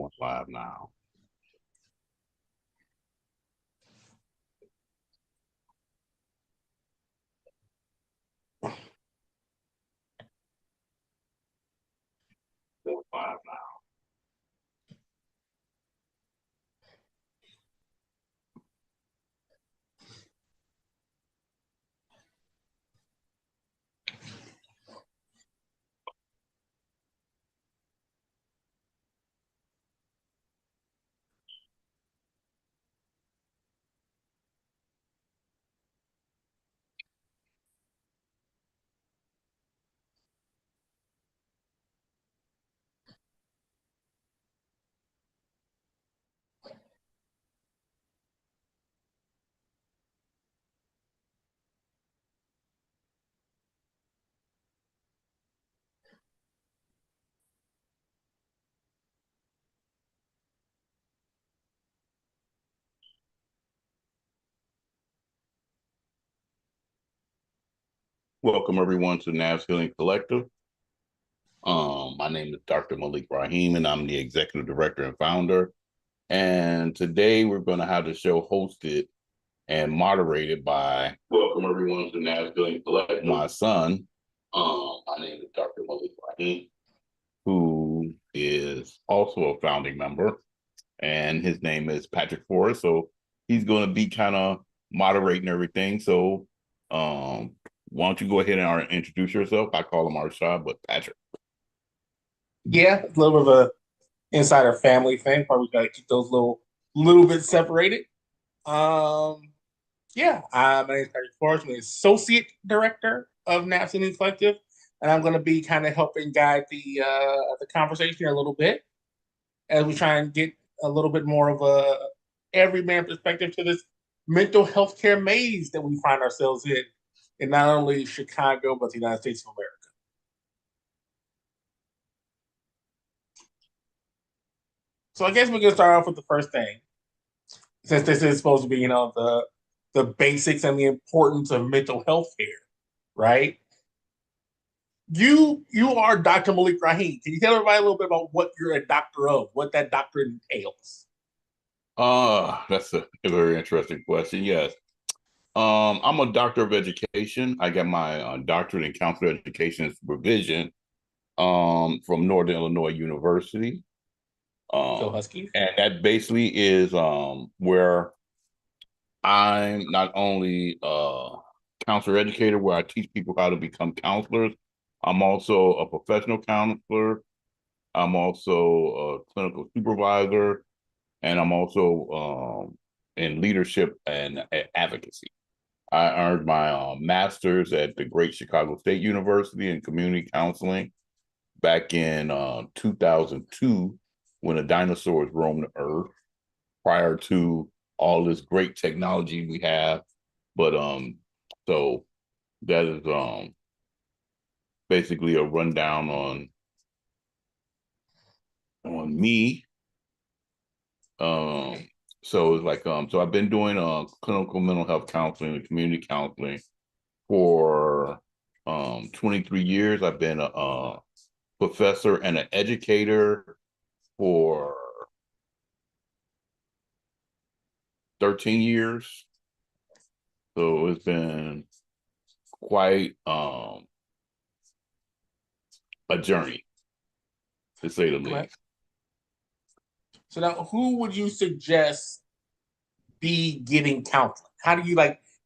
going live now. Going live now. Welcome everyone to Nafs Healing Collective. My name is Dr. Malik Rahim, and I'm the executive director and founder. And today we're going to have the show hosted and moderated by welcome everyone to Nafs Healing Collective. My son, my name is Dr. Malik Rahim, who is also a founding member, and his name is Patrick Forrest. So he's going to be kind of moderating everything. So why don't you go ahead and introduce yourself? I call him Arshad, but Patrick. Yeah, a little bit of a insider family thing. Probably got to keep those little bit separated. Yeah, my name is Patrick Forrest. I'm the associate director of Nafs Healing Collective, and I'm going to be kind of helping guide the conversation here a little bit as we try and get a little bit more of a everyman perspective to this mental health care maze that we find ourselves in not only Chicago but the United States of America. So I guess we can start off with the first thing, since this is supposed to be, the basics and the importance of mental health care, right? You are Dr. Malik Rahim. Can you tell everybody a little bit about what you're a doctor of, what that doctorate entails? That's a very interesting question. Yes. I'm a doctor of education. I got my doctorate in counselor education and supervision from Northern Illinois University. Go Huskies. And that basically is where I'm not only a counselor educator, where I teach people how to become counselors. I'm also a professional counselor. I'm also a clinical supervisor, and I'm also in leadership and advocacy. I earned my master's at the Great Chicago State University in community counseling back in 2002 when the dinosaurs roamed the earth, prior to all this great technology we have. But so that is basically a rundown on me. So it's like so I've been doing clinical mental health counseling and community counseling for 23 years. I've been a professor and an educator for 13 years. So it's been quite a journey, to say the least. So now, who would you suggest be getting counseling? How do you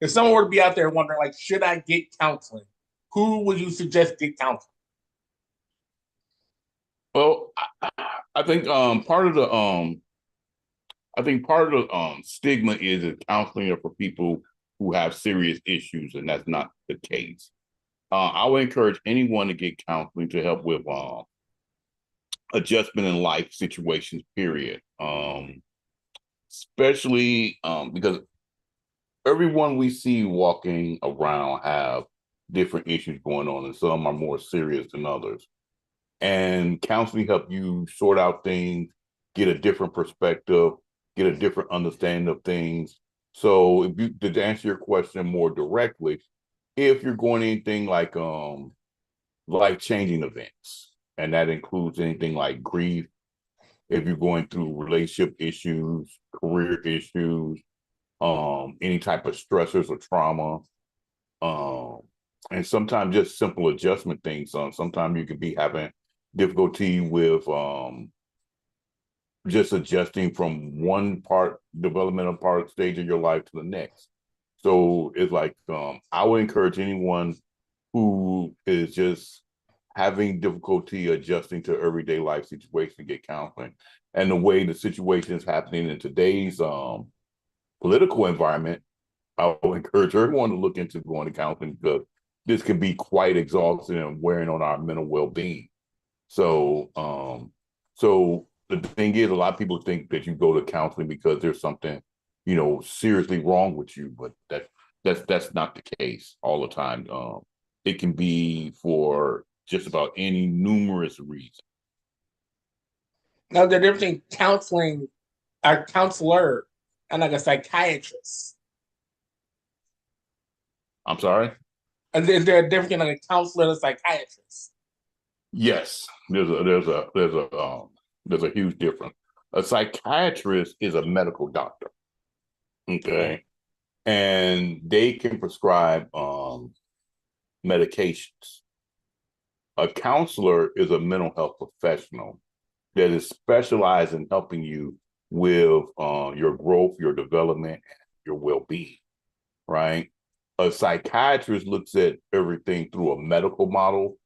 if someone were to be out there wondering, should I get counseling? Who would you suggest get counseling? Well, I think part of the stigma is that counseling are for people who have serious issues, and that's not the case. I would encourage anyone to get counseling to help with adjustment in life situations, period. Especially because everyone we see walking around have different issues going on, and some are more serious than others. And counseling help you sort out things, get a different perspective, get a different understanding of things. So if you to answer your question more directly, if you're going anything like life-changing events, and that includes anything like grief, if you're going through relationship issues, career issues, any type of stressors or trauma, um, and sometimes just simple adjustment things. Sometimes you could be having difficulty with just adjusting from one part developmental part stage of your life to the next. So it's like I would encourage anyone who is just having difficulty adjusting to everyday life situation to get counseling. And the way the situation is happening in today's political environment, I would encourage everyone to look into going to counseling because this can be quite exhausting and wearing on our mental well-being. So, so the thing is, a lot of people think that you go to counseling because there's something, seriously wrong with you, but that's not the case all the time. It can be for just about any numerous reason. Now, the difference between counseling, a counselor, and like a psychiatrist. I'm sorry. And is there a difference between like a counselor and a psychiatrist? Yes, there's a huge difference. A psychiatrist is a medical doctor, okay, and they can prescribe medications. A counselor is a mental health professional that is specialized in helping you with your growth, your development, your well-being, right? A psychiatrist looks at everything through a medical model,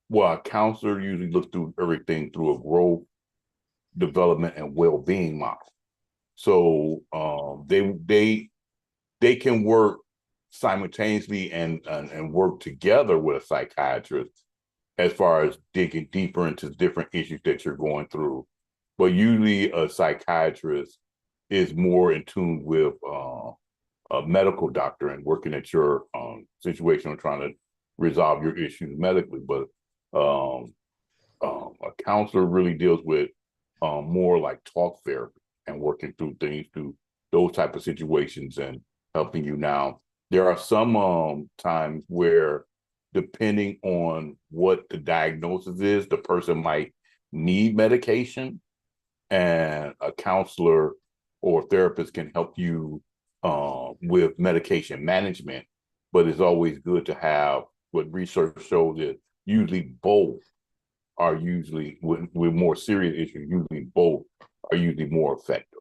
while a counselor usually looks through everything through a growth, development, and well-being model. So they can work simultaneously and work together with a psychiatrist as far as digging deeper into different issues that you're going through. But usually a psychiatrist is more in tune with a medical doctor and working at your situation and trying to resolve your issues medically. But um, a counselor really deals with more like talk therapy and working through things through those type of situations and helping you. Now there are some times where depending on what the diagnosis is, the person might need medication, and a counselor or therapist can help you with medication management. But it's always good to have what research shows that usually both are usually with more serious issues, usually both are usually more effective.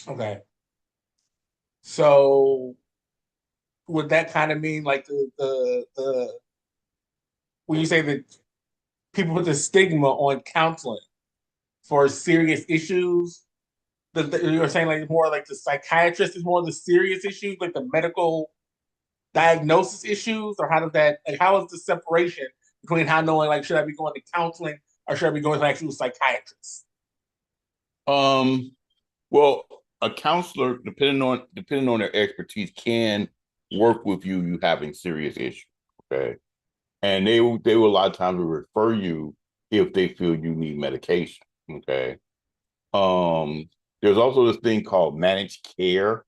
Okay. So would that kind of mean like the when you say that people put the stigma on counseling for serious issues, you're saying like more like the psychiatrist is more the serious issues, like the medical diagnosis issues, or how does that like how is the separation between how knowing like should I be going to counseling or should I be going to actual psychiatrist? Um, well, a counselor, depending on their expertise, can work with you having serious issues. Okay, and they will a lot of times refer you if they feel you need medication. Okay. There's also this thing called managed care.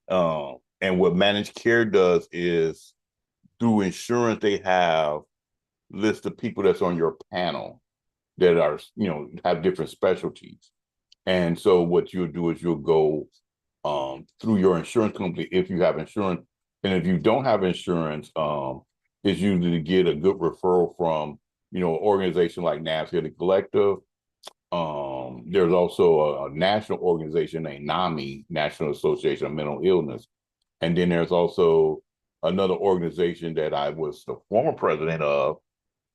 And what managed care does is through insurance, they have list of people that's on your panel that are, have different specialties. And so what you'll do is you'll go through your insurance company if you have insurance. And if you don't have insurance, it's usually to get a good referral from, an organization like Nafs the Collective. There's also a national organization named NAMI, National Association of Mental Illness. And then there's also another organization that I was the former president of,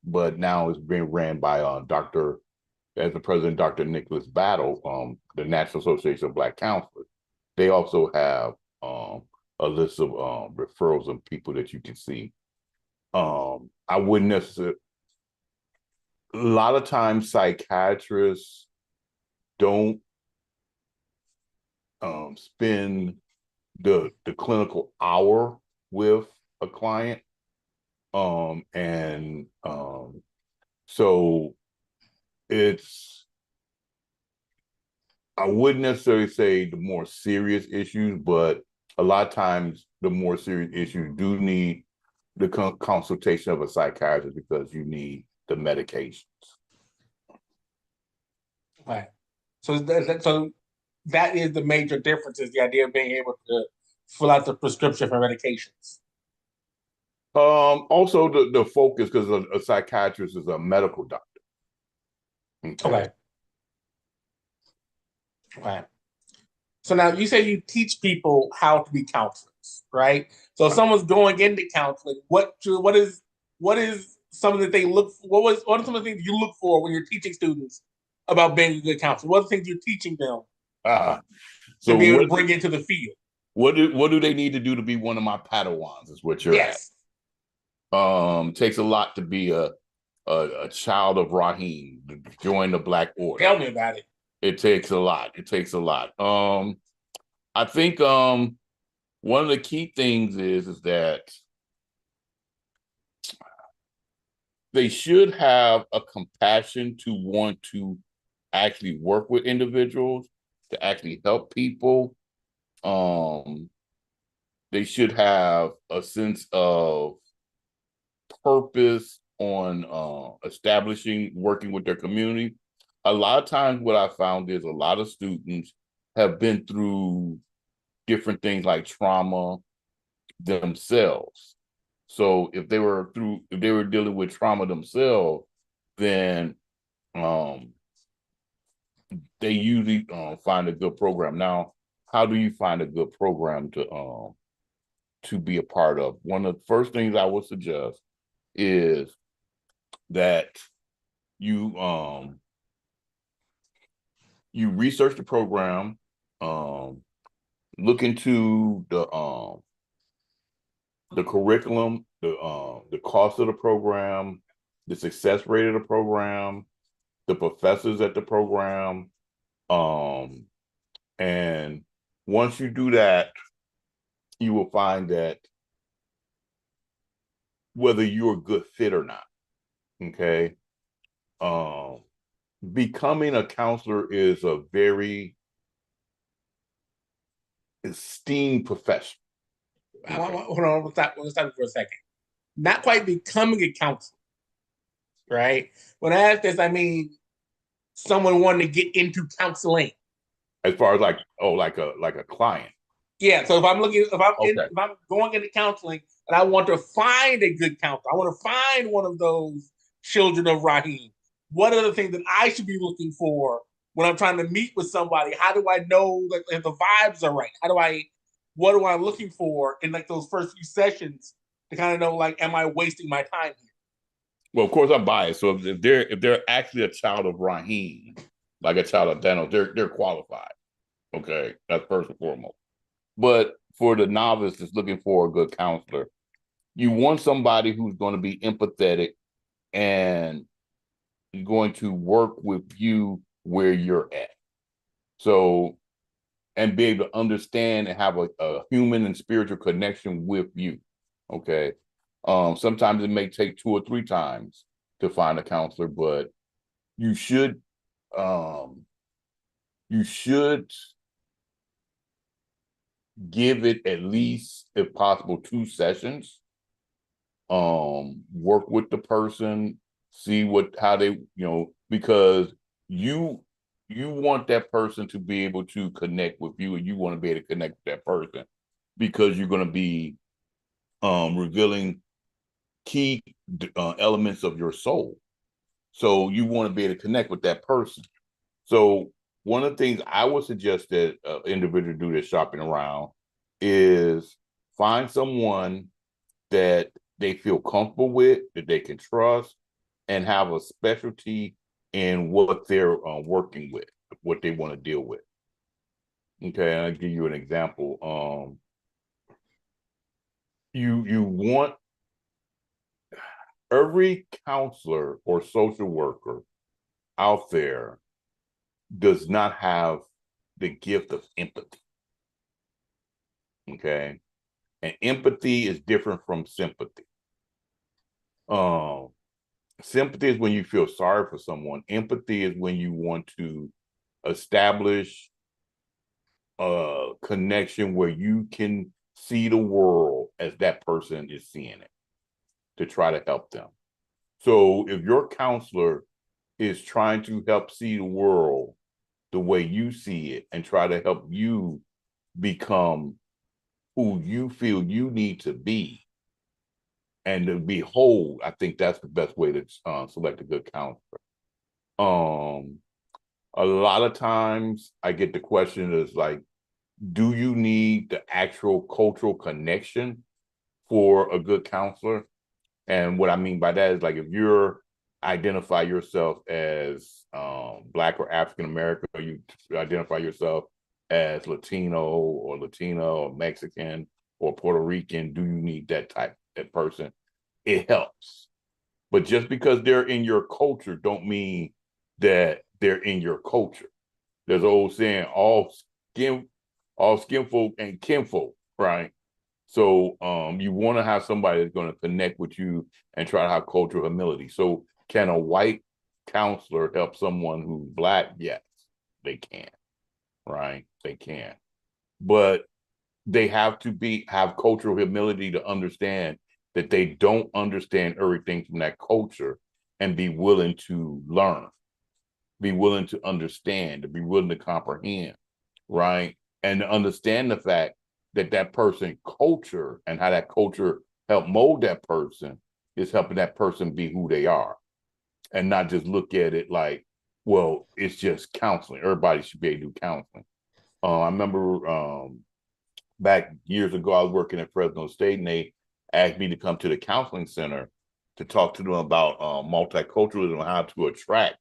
but now it's being ran by as the president, Dr. Nicholas Battle, the National Association of Black Counselors. They also have a list of referrals of people that you can see. I wouldn't necessarily, a lot of times psychiatrists don't spend the clinical hour with a client. And so it's I wouldn't necessarily say the more serious issues, but a lot of times the more serious issues do need the consultation of a psychiatrist because you need the medications. Right. So that is the major difference, is the idea of being able to fill out the prescription for medications. Also the focus, because a psychiatrist is a medical doctor. Okay. Okay. Okay. So now you say you teach people how to be counselors, right? So if someone's going into counseling, what is something that they look for, what are some of the things you look for when you're teaching students about being a good counselor? What are the things you're teaching them Uh, to so be able to bring into the field? what do they need to do to be one of my Padawans? Is what you're at. Yes. Takes a lot to be a child of Rahim to join the Black Order. Tell me about it. It takes a lot. It takes a lot. I think one of the key things is that they should have a compassion to want to actually work with individuals, to actually help people. Um, they should have a sense of purpose on establishing working with their community. A lot of times what I found is a lot of students have been through different things like trauma themselves. So if they were dealing with trauma themselves, then um, they usually find a good program. Now, how do you find a good program to be a part of? One of the first things I would suggest is that you you research the program, um, look into the curriculum, the cost of the program, the success rate of the program, the professors at the program, um, and once you do that, you will find that whether you're a good fit or not. Okay, um, becoming a counselor is a very esteemed profession. Okay. Hold on, let's stop for a second. Not quite becoming a counselor, right? When I ask this, I mean someone wanting to get into counseling. As far as like a client. Yeah. So Okay. if I'm going into counseling and I want to find a good counselor, I want to find one of those children of Rahim. What are the things that I should be looking for when I'm trying to meet with somebody? How do I know that if the vibes are right? What am I looking for in like those first few sessions to kind of know, like, am I wasting my time here? Well, of course I'm biased. So if they're actually a child of Rahim, like a child of Daniel, they're qualified. Okay, that's first and foremost. But for the novice that's looking for a good counselor, you want somebody who's going to be empathetic and going to work with you where you're at. So, and be able to understand and have a human and spiritual connection with you. Okay. Sometimes it may take 2 or 3 times to find a counselor, but you should um you should give it at least, if possible, 2 sessions. Work with the person, see how they, because you you want that person to be able to connect with you, and you want to be able to connect with that person because you're going to be revealing key elements of your soul. So you want to be able to connect with that person. So one of the things I would suggest that individual do this shopping around is find someone that they feel comfortable with, that they can trust, and have a specialty in what they're working with, what they want to deal with. Okay, and I'll give you an example. You want every counselor or social worker out there does not have the gift of empathy. Okay, and empathy is different from sympathy. Um, Sympathy is when you feel sorry for someone. Empathy is when you want to establish a connection where you can see the world as that person is seeing it to try to help them. So if your counselor is trying to help see the world the way you see it and try to help you become who you feel you need to be and to be whole. I think that's the best way to select a good counselor. Um, a lot of times I get the question is like, do you need the actual cultural connection for a good counselor? And what I mean by that is like if you're identify yourself as Black or African American, or you identify yourself as Latino or Latina or Mexican or Puerto Rican, do you need that type of person? It helps. But just because they're in your culture don't mean that they're in your culture. There's an old saying, all skinfolk and kinfolk, right? So you want to have somebody that's going to connect with you and try to have cultural humility. So can a white counselor help someone who's Black? Yes, they can, right? They can. But they have to have cultural humility to understand that they don't understand everything from that culture and be willing to learn, be willing to understand, to be willing to comprehend, right? And to understand the fact that that person culture and how that culture help mold that person is helping that person be who they are and not just look at it like, well, it's just counseling. Everybody should be able to do counseling. I remember back years ago, I was working at Fresno State and they asked me to come to the counseling center to talk to them about multiculturalism and how to attract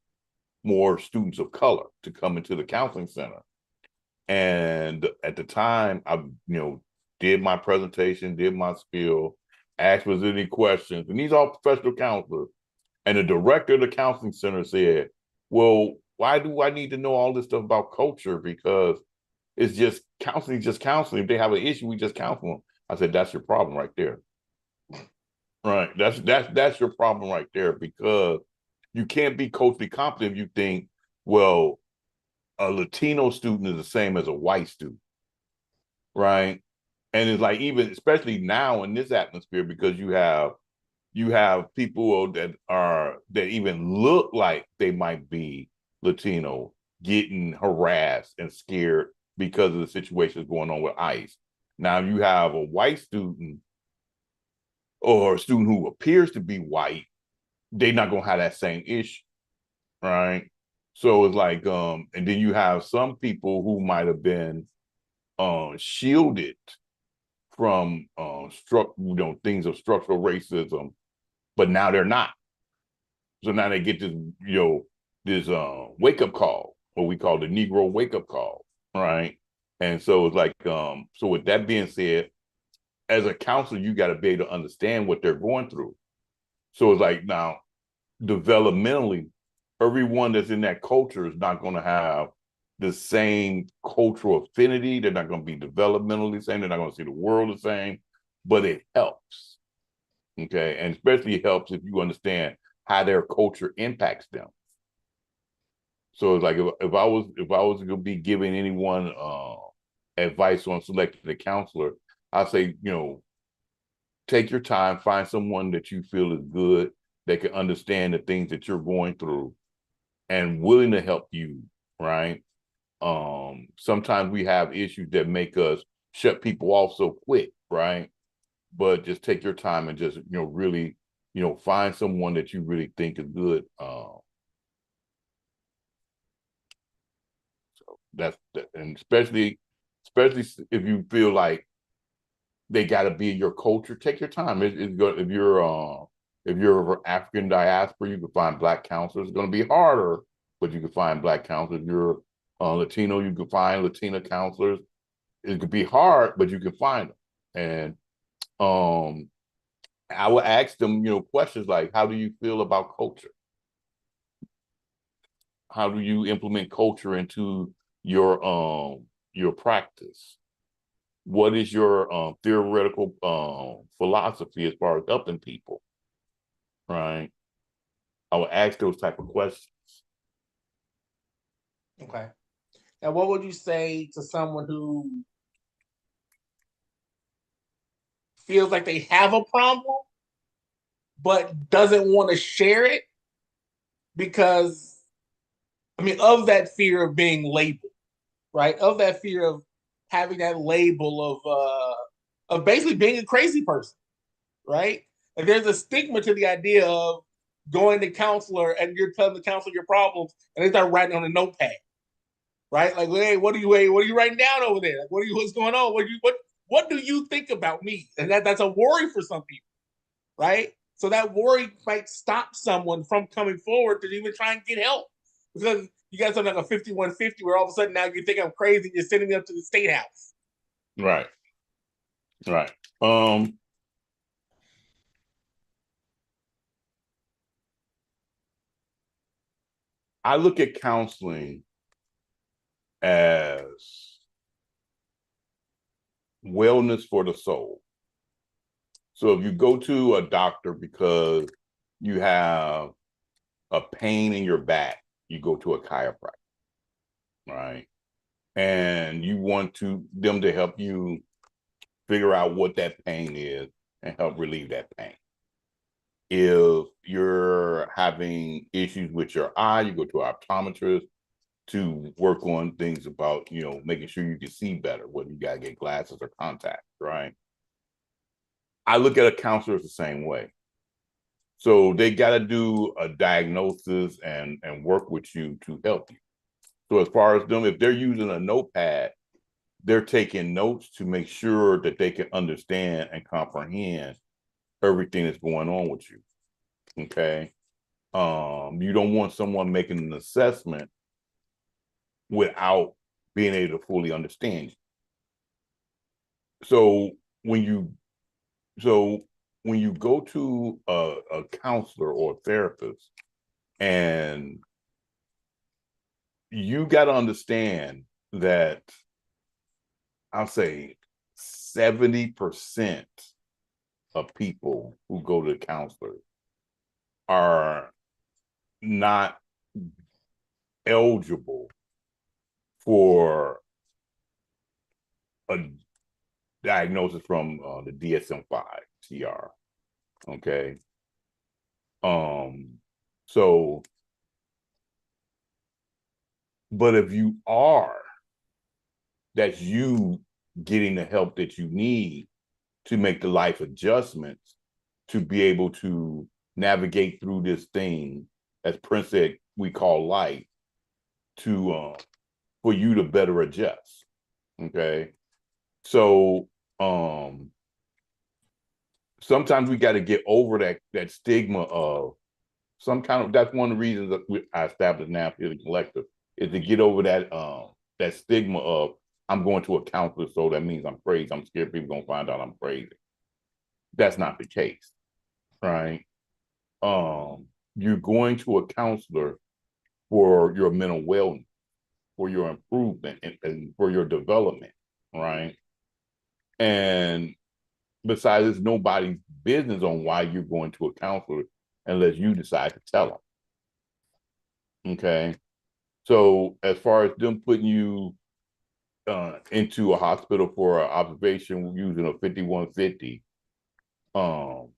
more students of color to come into the counseling center. And at the time, I did my presentation, did my spiel, asked was there any questions, and these are all professional counselors. And the director of the counseling center said, "Well, why do I need to know all this stuff about culture? Because it's just counseling, just counseling. If they have an issue, we just counsel them." I said, "That's your problem right there. Right? That's your problem right there because you can't be culturally competent if you think, well, a Latino student is the same as a white student, right?" And it's like even especially now in this atmosphere because you have people that even look like they might be Latino getting harassed and scared because of the situations going on with ICE. Now you have a white student or a student who appears to be white, they're not gonna have that same issue, right? So it's like, and then you have some people who might have been shielded from things of structural racism, but now they're not. So now they get this wake up call, what we call the Negro wake up call, right? And so it's like, so with that being said, as a counselor, you got to be able to understand what they're going through. So it's like now, developmentally, everyone that's in that culture is not going to have the same cultural affinity. They're not going to be developmentally the same. They're not going to see the world the same, but it helps. Okay. And especially it helps if you understand how their culture impacts them. So it's like if I was going to be giving anyone advice on selecting a counselor, I'd say, take your time, find someone that you feel is good, that can understand the things that you're going through and willing to help you, right? Sometimes we have issues that make us shut people off so quick, right? But just take your time and just, really, find someone that you really think is good. So and especially if you feel like they got to be in your culture. Take your time. It's good if you're African diaspora, you can find Black counselors. It's going to be harder, but you can find Black counselors. If you're Latino, you can find Latina counselors. It could be hard, but you can find them. And I would ask them, questions like, "How do you feel about culture? How do you implement culture into your practice? What is your theoretical philosophy as far as helping people?" Right? I would ask those type of questions. Okay. Now, what would you say to someone who feels like they have a problem but doesn't want to share it because I mean, of that fear of being labeled, right? Of that fear of having that label of basically being a crazy person, right? And there's a stigma to the idea of going to counselor and you're telling the counselor your problems and they start writing on a notepad, right? Like, hey, what are you writing down over there? Like, what's going on? What do you think about me? And that's a worry for some people, right? So that worry might stop someone from coming forward to even try and get help. Because you got something like a 5150 where all of a sudden now you think I'm crazy, you're sending me up to the state house. Right. Right. Um, I look at counseling as wellness for the soul. So if you go to a doctor because you have a pain in your back, you go to a chiropractor, right? And you want them to help you figure out what that pain is and help relieve that pain. If you're having issues with your eye, you go to an optometrist to work on things about, making sure you can see better, whether you gotta get glasses or contacts, right? I look at a counselor the same way. So they gotta do a diagnosis and work with you to help you. So as far as them, if they're using a notepad, they're taking notes to make sure that they can understand and comprehend everything that's going on with you. Okay. You don't want someone making an assessment without being able to fully understand you. So when you so when you go to a counselor or a therapist, and you got to understand that I'll say 70% of people who go to counselors are not eligible for a diagnosis from the DSM-5 TR. Okay. So, but if you are, that's you getting the help that you need to make the life adjustments to be able to navigate through this thing, as Prince said, we call life, to for you to better adjust. Okay. So sometimes we got to get over that stigma of some kind of, that's one of the reasons that I established Nafs Healing Collective, is to get over that stigma of I'm going to a counselor, so that means I'm crazy. I'm scared people gonna find out I'm crazy. That's not the case, right? You're going to a counselor for your mental wellness, for your improvement, and for your development, right? And besides, it's nobody's business on why you're going to a counselor unless you decide to tell them. Okay. So as far as them putting you into a hospital for an observation using a 5150, um,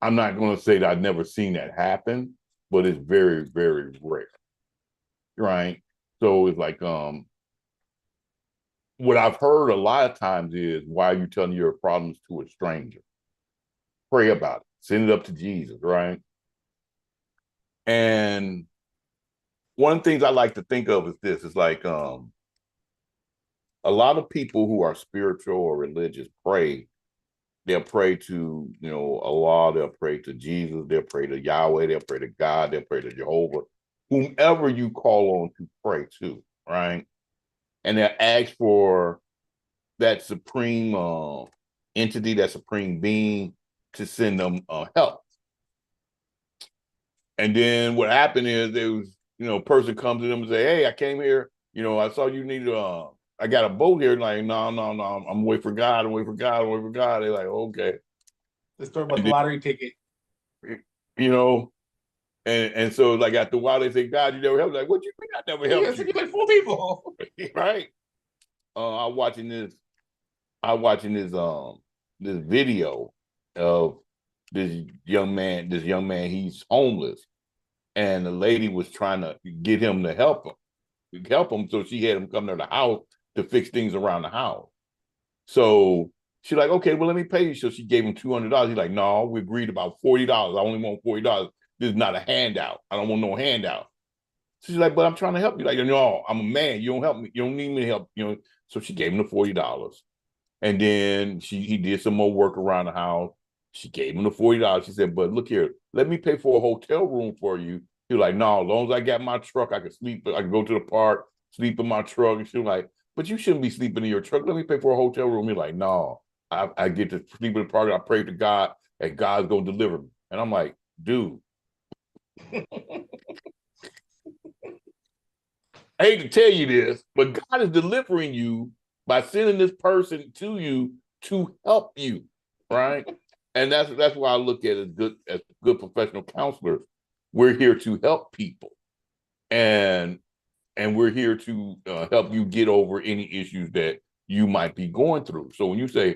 I'm not going to say that I've never seen that happen, but it's very, very rare. Right. So it's like, what I've heard a lot of times is, why are you telling your problems to a stranger? Pray about it. Send it up to Jesus, right? And one of the things I like to think of is this: it's like a lot of people who are spiritual or religious pray. They'll pray to, Allah, they'll pray to Jesus, they'll pray to Yahweh, they'll pray to God, they'll pray to Jehovah, whomever you call on to pray to, right? And they'll ask for that supreme entity, that supreme being, to send them help. And then what happened is, there was, a person comes to them and say, "Hey, I came here. I saw you needed I got a boat here." Like, no, no, no, I'm waiting for God. I'm waiting for God. I'm waiting for God. They're like, okay. The story about And the lottery ticket. then, you know, and so like after a while they say, "God, you never helped." Like, what you mean I never Yeah, helped so you? you like four people. Right. I'm watching this. I'm watching this video of this young man. This young man, he's homeless, and the lady was trying to get him to help him. So she had him come to the house to fix things around the house. So she's like, okay, well, let me pay you. So she gave him $200. He's like, no, we agreed about $40. I only want $40. This is not a handout. I don't want no handout. So she's like, but I'm trying to help you. Like, no, I'm a man. You don't help me. You don't need me to help. So she gave him the $40. And then he did some more work around the house. She gave him the $40. She said, but look here, let me pay for a hotel room for you. He was like, no, as long as I got my truck, I can sleep. I can go to the park, sleep in my truck. And she was like, but you shouldn't be sleeping in your truck. Let me pay for a hotel room. He's like, no, I get to sleep in the park. I pray to God and God's going to deliver me. And I'm like, dude, I hate to tell you this, but God is delivering you by sending this person to you to help you, right? And that's why I look at it as good professional counselors. We're here to help people, and we're here to help you get over any issues that you might be going through. So when you say,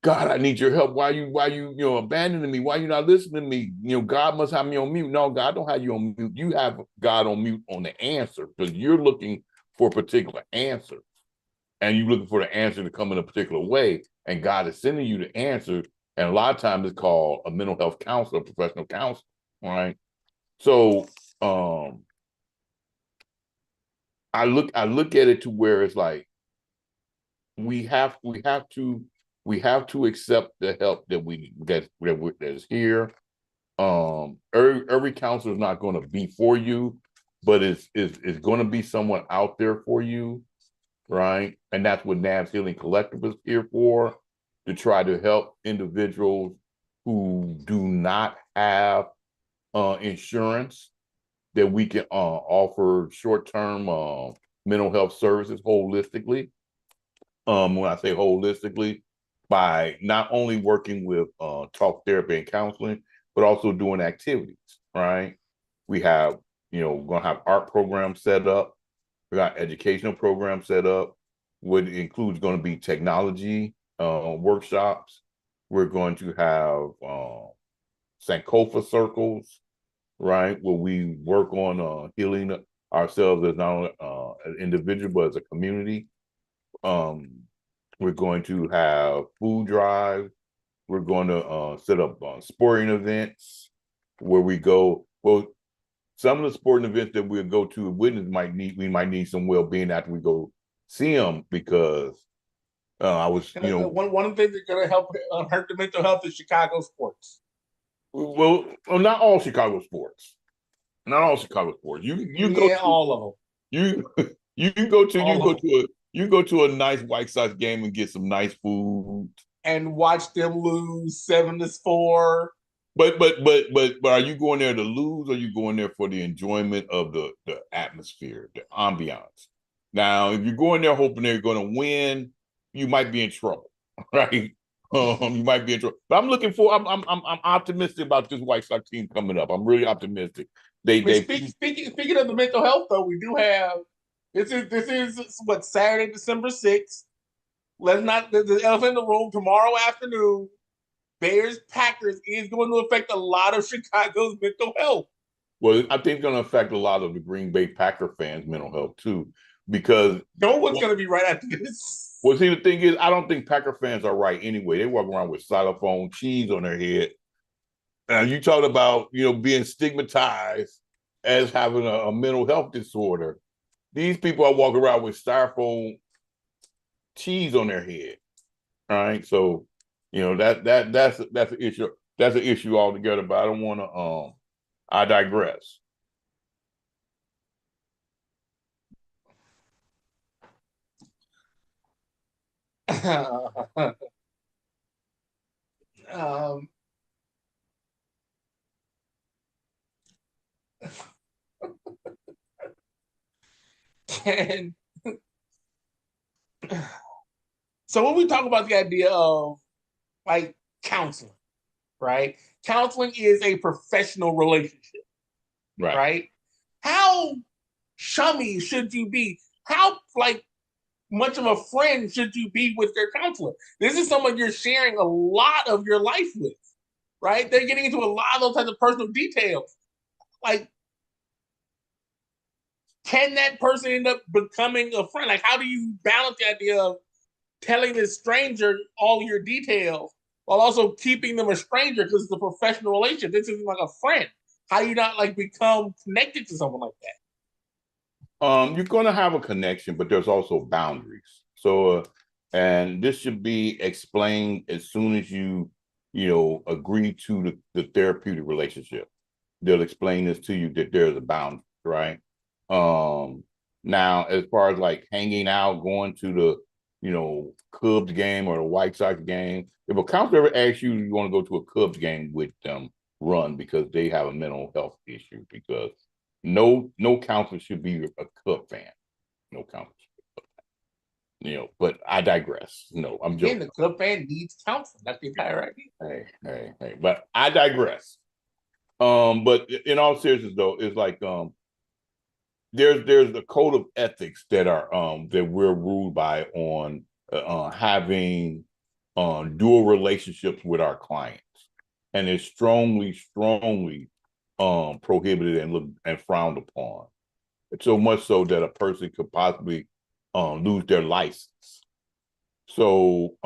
God, I need your help. Why you abandoning me? Why you not listening to me? God must have me on mute. No, God don't have you on mute. You have God on mute on the answer because you're looking for a particular answer. And you're looking for the answer to come in a particular way. And God is sending you the answer. And a lot of times it's called a mental health counselor, professional counselor. Right. So I look at it to where it's like we have to accept the help that is here. Every counselor is not going to be for you, but it's going to be someone out there for you, right? And that's what Navs Healing Collective is here for, to try to help individuals who do not have insurance, that we can offer short-term mental health services holistically. When I say holistically, by not only working with talk therapy and counseling, but also doing activities, right? We have, going to have art programs set up. We got educational programs set up. What includes going to be technology workshops. We're going to have Sankofa circles, right? Where we work on healing ourselves as not only an individual, but as a community. Um, we're going to have food drives. We're going to set up sporting events where we go. Well, some of the sporting events that we'll go to witness we might need some well-being after we go see them, because I was, one of the things that's going to help hurt the mental health is Chicago sports. well, not all Chicago sports. Not all Chicago sports. You go to all of them. You go to a nice White Sox game and get some nice food and watch them lose 7-4. But are you going there to lose, or are you going there for the enjoyment of the atmosphere, the ambiance? Now, if you're going there hoping they're going to win, you might be in trouble, right? You might be in trouble. But I'm optimistic about this White Sox team coming up. I'm really optimistic. Speaking of the mental health, though, we do have this is what, Saturday, December 6th. Let's not the elephant in the room. Tomorrow afternoon, Bears Packers is going to affect a lot of Chicago's mental health. Well, I think it's going to affect a lot of the Green Bay Packer fans' mental health too, because no one's going to be right after this. Well, see, the thing is, I don't think Packer fans are right anyway. They walk around with xylophone cheese on their head. And you talk about, being stigmatized as having a mental health disorder. These people are walking around with styrofoam cheese on their head. All right. So, that's an issue. That's an issue altogether, but I don't want to I digress. And so when we talk about the idea of like counseling, right? Counseling is a professional relationship, right? How chummy should you be? How much of a friend should you be with your counselor? This is someone you're sharing a lot of your life with, right? They're getting into a lot of those types of personal details. Like, can that person end up becoming a friend? Like, how do you balance the idea of telling this stranger all your details while also keeping them a stranger because it's a professional relationship? This isn't like a friend. How do you not like become connected to someone like that? You're going to have a connection, but there's also boundaries. So, and this should be explained as soon as you agree to the therapeutic relationship. They'll explain this to you that there's a boundary, right? Um, Now, as far as like hanging out, going to the Cubs game or the White Sox game, if a counselor ever asks you, you want to go to a Cubs game with them, run because they have a mental health issue because no counselor should be a Cub fan. No counselor. But I digress. No, I'm Again, joking. the club fan needs counseling. That's the entire idea. Hey. But I digress. But in all seriousness though, it's like there's a code of ethics that are that we're ruled by on having dual relationships with our clients. And it's strongly prohibited and frowned upon. So much so that a person could possibly lose their license. So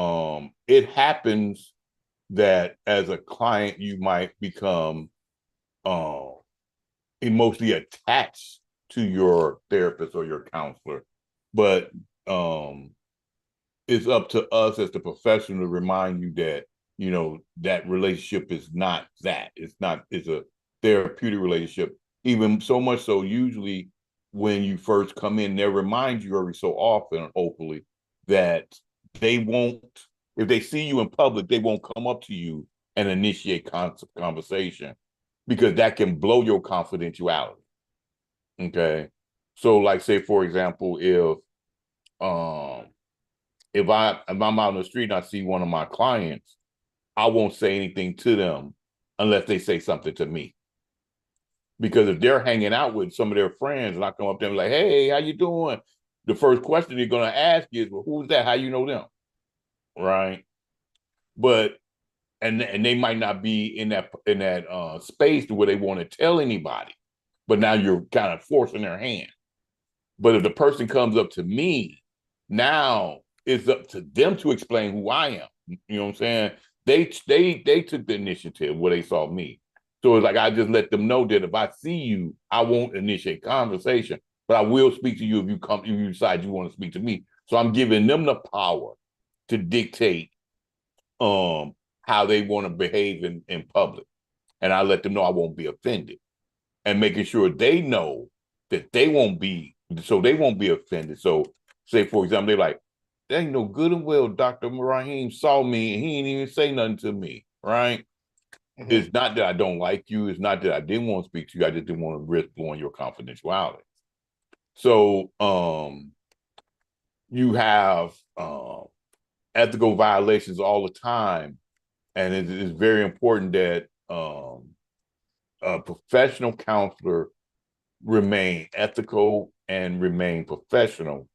it happens that as a client, you might become um, emotionally attached to your therapist or your counselor, but um, it's up to us as the professional to remind you that that relationship is not that. It's a therapeutic relationship. Even so much so, usually when you first come in, they'll remind you every so often, hopefully, that they won't, if they see you in public, they won't come up to you and initiate conversation because that can blow your confidentiality. Okay. So like say for example, um if I'm out on the street and I see one of my clients, I won't say anything to them unless they say something to me. Because if they're hanging out with some of their friends and I come up to them like, hey, how you doing? The first question they're gonna ask is, well, who's that? How you know them? Right. But and they might not be in that space where they want to tell anybody, but now you're kind of forcing their hand. But if the person comes up to me, now it's up to them to explain who I am. You know what I'm saying? They took the initiative where they saw me. So it's like I just let them know that if I see you, I won't initiate conversation, but I will speak to you if you decide you want to speak to me. So I'm giving them the power to dictate how they want to behave in public. And I let them know I won't be offended and making sure they know that they won't be offended. So, say for example, they're like, they know good and well Dr. Rahim saw me and he didn't even say nothing to me, right? Mm-hmm. It's not that I don't like you. It's not that I didn't want to speak to you. I just didn't want to risk blowing your confidentiality. So, you have ethical violations all the time, and it is very important that a professional counselor remain ethical and remain professional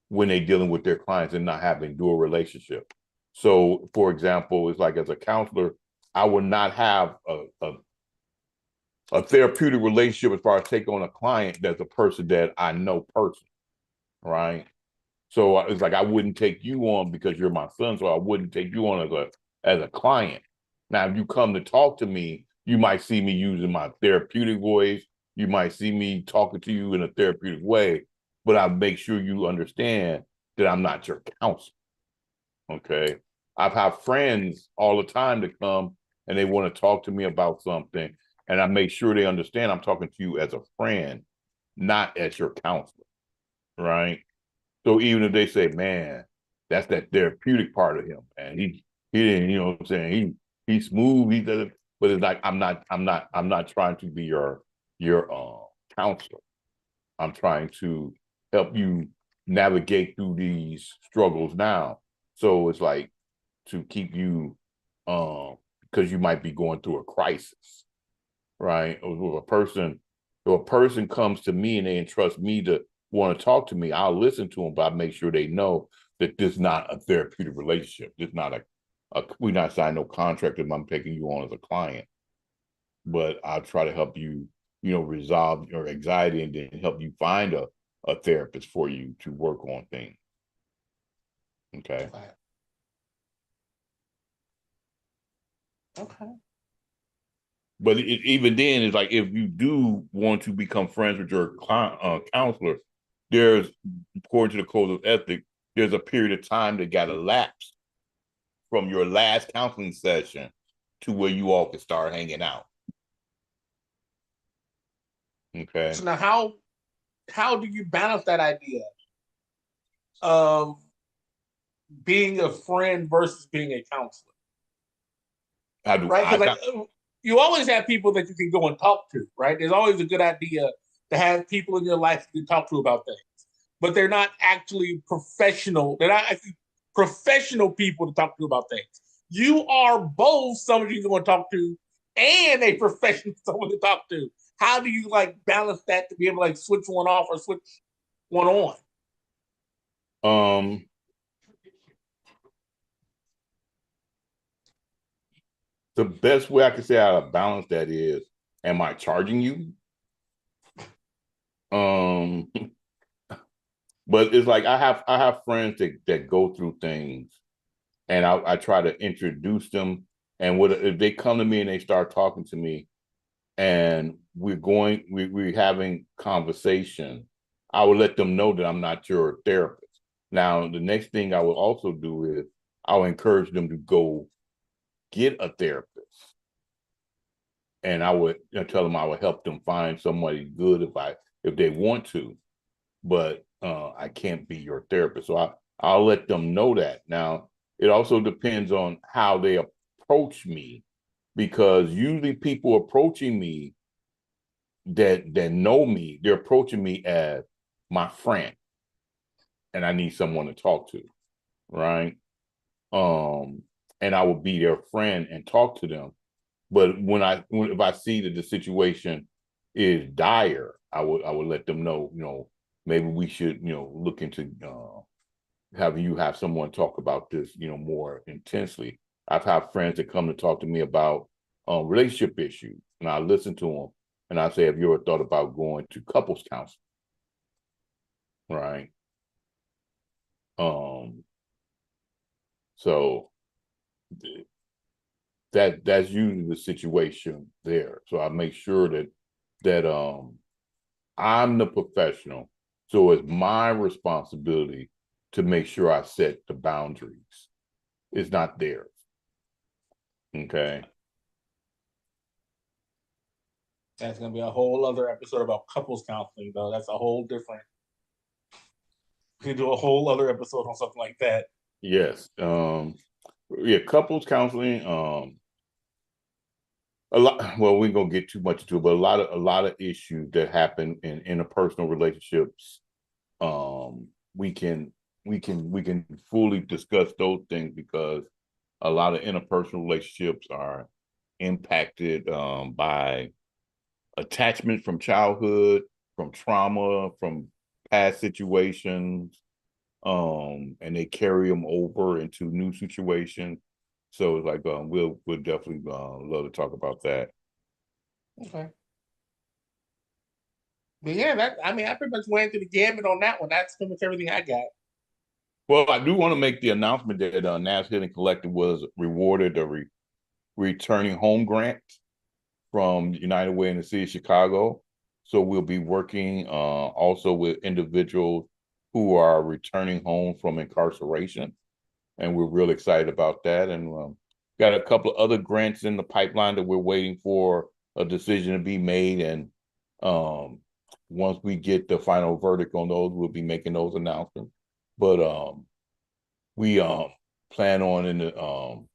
when they're dealing with their clients and not having dual relationship. So, for example, it's like as a counselor, I would not have a therapeutic relationship as far as take on a client that's a person that I know personally, right? So it's like I wouldn't take you on because you're my son, so I wouldn't take you on as a client. Now, if you come to talk to me, you might see me using my therapeutic voice. You might see me talking to you in a therapeutic way, but I make sure you understand that I'm not your counselor. Okay. I've had friends all the time to come and they want to talk to me about something, and I make sure they understand I'm talking to you as a friend, not as your counselor, right? So even if they say, man, that's that therapeutic part of him, and he didn't, you know what I'm saying? He's smooth, he does it, but it's like I'm not trying to be your counselor. I'm trying to help you navigate through these struggles now. So it's like to keep you because you might be going through a crisis, right? Or if a person comes to me and they entrust me to want to talk to me, I'll listen to them, but I make sure they know that this is not a therapeutic relationship. This is not we're not signing no contract if I'm taking you on as a client. But I'll try to help you, resolve your anxiety and then help you find a therapist for you to work on things. Okay. Okay. Okay. But even then, it's like if you do want to become friends with your counselor, there's, according to the code of ethics, there's a period of time that got elapsed from your last counseling session to where you all can start hanging out. Okay. So now, how do you balance that idea of being a friend versus being a counselor? How do Right? I? Because like you always have people that you can go and talk to, right? There's always a good idea to have people in your life you can talk to about things, but they're not actually professional. They're not actually professional people to talk to about things. You are both somebody you want to talk to and a professional someone to talk to. How do you like balance that to be able to like switch one off or switch one on? Um, the best way I can say how to balance that is, am I charging you? Um, but it's like I have friends that go through things, and I try to introduce them. And what if they come to me and they start talking to me, and we're having conversation, I will let them know that I'm not your therapist. Now, the next thing I will also do is I'll encourage them to go get a therapist, and I would tell them I would help them find somebody good if they want to, but I can't be your therapist. So I'll let them know that. Now, it also depends on how they approach me, because usually people approaching me that know me, they're approaching me as my friend, and I need someone to talk to, right? Um, and I will be their friend and talk to them. But if I see that the situation is dire, I would let them know, maybe we should, look into having you have someone talk about this, more intensely. I've had friends that come to talk to me about relationship issues, and I listen to them, and I say, have you ever thought about going to couples counseling? Right. Um, so that's usually the situation there. So I make sure that I'm the professional. So it's my responsibility to make sure I set the boundaries. It's not theirs. Okay. That's gonna be a whole other episode about couples counseling, though. That's a whole different. We can do a whole other episode on something like that. Yes. Yeah, couples counseling, a lot, well, we are gonna get too much into it, but a lot of issues that happen in interpersonal relationships, we can we can fully discuss those things, because a lot of interpersonal relationships are impacted by attachment from childhood, from trauma, from past situations, and they carry them over into new situations. So it's like we'll definitely love to talk about that. Okay. But yeah, I pretty much went through the gamut on that one. That's pretty much everything I got. Well, I do want to make the announcement that Nafs Hidden Collective was rewarded a returning home grant from United Way in the city of Chicago. So we'll be working also with individuals who are returning home from incarceration, and we're real excited about that. And got a couple of other grants in the pipeline that we're waiting for a decision to be made. And um, once we get the final verdict on those, we'll be making those announcements. But we plan on in the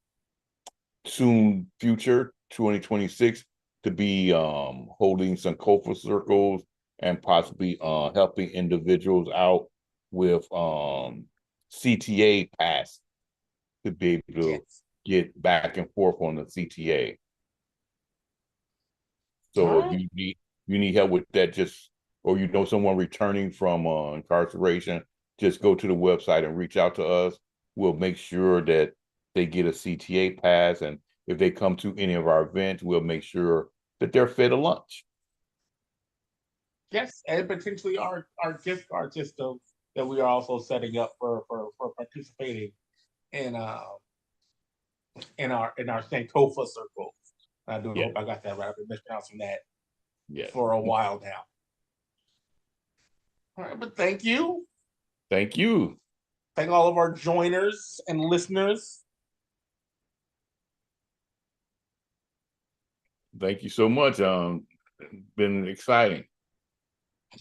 soon future, 2026, to be holding some COFA circles and possibly helping individuals out with CTA pass to be able to Yes. get back and forth on the CTA. All So if right. you need help with that, just, or someone returning from incarceration, just go to the website and reach out to us. We'll make sure that they get a CTA pass, and if they come to any of our events, we'll make sure that they're fed a lunch. Yes, and potentially our gift card system that we are also setting up for participating in in our Sankofa circle. I do Yeah. hope I got that right. I've been mispronouncing that Yes. for a while now. All right, but thank you. Thank you. Thank all of our joiners and listeners. Thank you so much. Been exciting.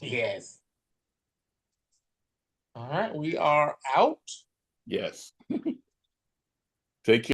Yes. All right, we are out. Yes. Take care.